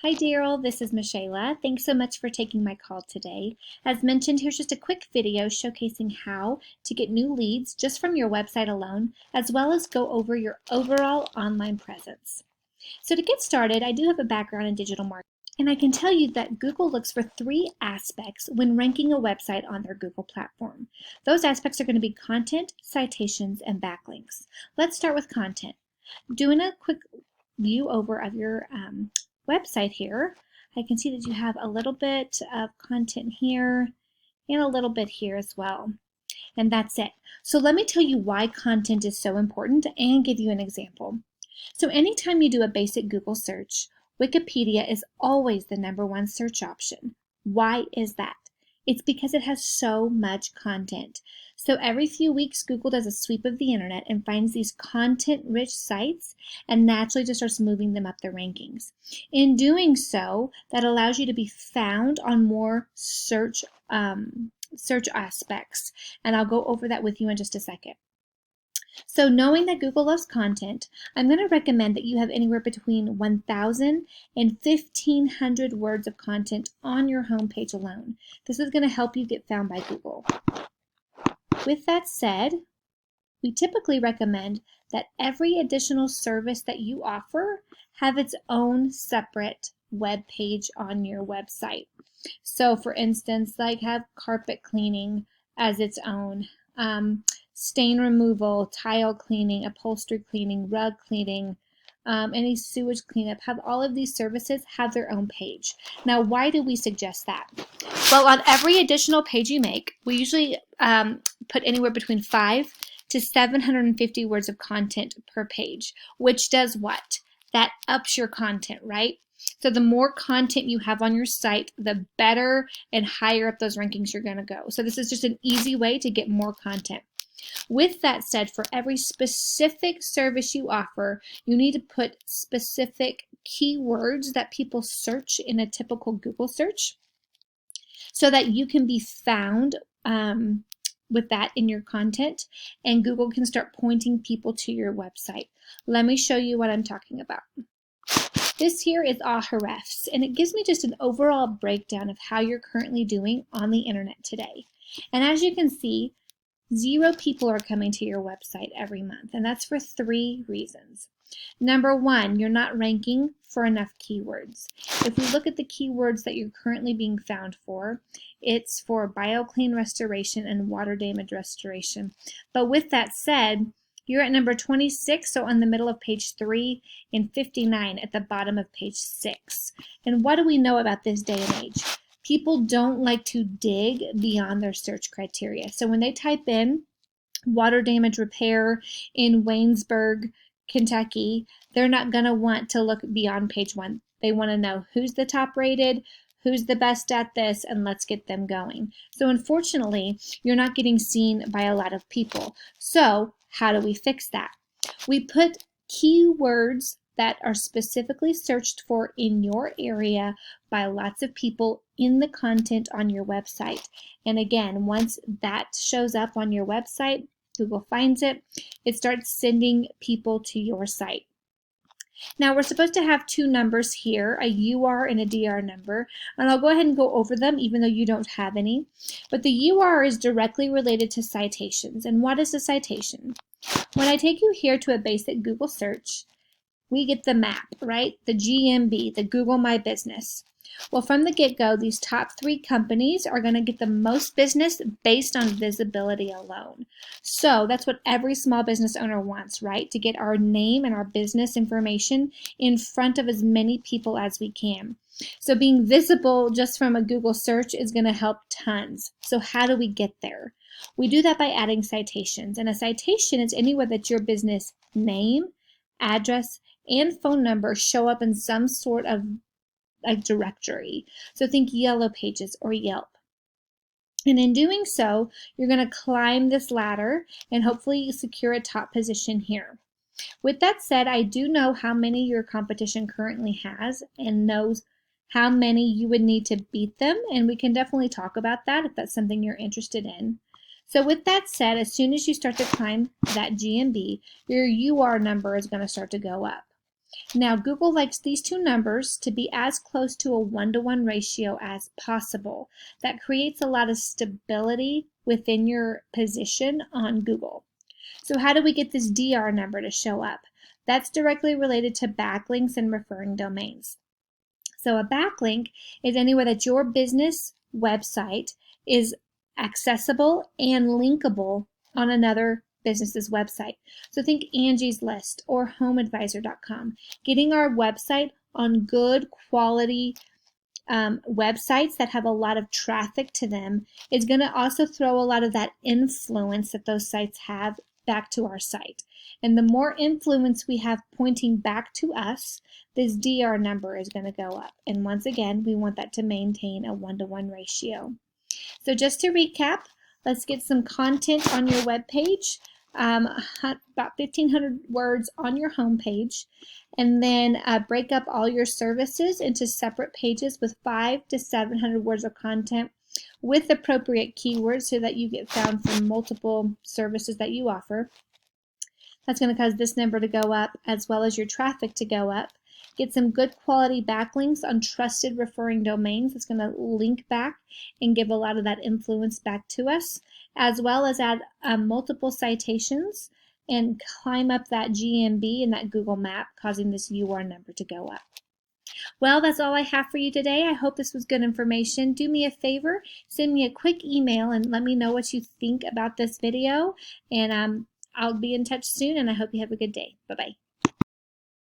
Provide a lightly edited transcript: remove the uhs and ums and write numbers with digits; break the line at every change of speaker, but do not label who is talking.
Hi Daryl, this is Michaela. Thanks so much for taking my call today. As mentioned, here's just a quick video showcasing how to get new leads just from your website alone, as well as go over your overall online presence. So to get started, I do have a background in digital marketing, and I can tell you that Google looks for three aspects when ranking a website on their Google platform. Those aspects are going to be content, citations, and backlinks. Let's start with content. Doing a quick view over of your website here, I can see that you have a little bit of content here and a little bit here as well. And that's it. So let me tell you why content is so important and give you an example. So anytime you do a basic Google search, Wikipedia is always the #1 search option. Why is that? It's because it has so much content. So every few weeks, Google does a sweep of the internet and finds these content-rich sites and naturally just starts moving them up the rankings. In doing so, that allows you to be found on more search aspects. And I'll go over that with you in just a second. So knowing that Google loves content, I'm going to recommend that you have anywhere between 1,000 and 1,500 words of content on your homepage alone. This is going to help you get found by Google. With that said, we typically recommend that every additional service that you offer have its own separate web page on your website. So for instance, like have carpet cleaning as its own, stain removal, tile cleaning, upholstery cleaning, rug cleaning, any sewage cleanup. Have all of these services have their own page. Now, why do we suggest that? Well, on every additional page you make, we usually put anywhere between 5 to 750 words of content per page, which does what? That ups your content, right? So the more content you have on your site, the better and higher up those rankings you're going to go. So this is just an easy way to get more content. With that said, for every specific service you offer, you need to put specific keywords that people search in a typical Google search so that you can be found with that in your content, and Google can start pointing people to your website. Let me show you what I'm talking about. This here is Ahrefs, and it gives me just an overall breakdown of how you're currently doing on the internet today. And as you can see, 0 people are coming to your website every month, and that's for 3 reasons. Number 1, you're not ranking for enough keywords. If we look at the keywords that you're currently being found for, it's for BioClean Restoration and water damage restoration. But with that said, you're at number 26, so on the middle of page 3, and 59 at the bottom of page 6. And what do we know about this day and age? People don't like to dig beyond their search criteria. So when they type in water damage repair in Waynesburg, Kentucky, they're not going to want to look beyond page 1. They want to know who's the top rated, who's the best at this, and let's get them going. So unfortunately, you're not getting seen by a lot of people. So how do we fix that? We put keywords that are specifically searched for in your area by lots of people in the content on your website. And again, once that shows up on your website, Google finds it, it starts sending people to your site. Now we're supposed to have 2 numbers here, a UR and a DR number, and I'll go ahead and go over them even though you don't have any. But the UR is directly related to citations. And what is a citation? When I take you here to a basic Google search, we get the map, right? The GMB, the Google My Business. Well, from the get-go, these top 3 companies are going to get the most business based on visibility alone. So that's what every small business owner wants, right? To get our name and our business information in front of as many people as we can. So being visible just from a Google search is going to help tons. So how do we get there? We do that by adding citations. And a citation is anywhere that your business name, address, and phone number show up in some sort of directory. So think Yellow Pages or Yelp. And in doing so, you're going to climb this ladder and hopefully secure a top position here. With that said, I do know how many your competition currently has and knows how many you would need to beat them, and we can definitely talk about that if that's something you're interested in. So with that said, as soon as you start to climb that GMB, your UR number is going to start to go up. Now, Google likes these two numbers to be as close to a 1-to-1 ratio as possible. That creates a lot of stability within your position on Google. So how do we get this DR number to show up? That's directly related to backlinks and referring domains. So a backlink is anywhere that your business website is accessible and linkable on another business's website. So think Angie's List or HomeAdvisor.com. Getting our website on good quality websites that have a lot of traffic to them is going to also throw a lot of that influence that those sites have back to our site. And the more influence we have pointing back to us, this DR number is going to go up. And once again, we want that to maintain a 1-to-1 ratio. So just to recap, let's get some content on your web page, about 1,500 words on your home page, and then break up all your services into separate pages with 500 to 700 words of content with appropriate keywords so that you get found from multiple services that you offer. That's going to cause this number to go up as well as your traffic to go up. Get some good quality backlinks on trusted referring domains. It's going to link back and give a lot of that influence back to us, as well as add multiple citations and climb up that GMB in that Google map, causing this UR number to go up. Well, that's all I have for you today. I hope this was good information. Do me a favor, send me a quick email and let me know what you think about this video. And I'll be in touch soon, and I hope you have a good day. Bye-bye.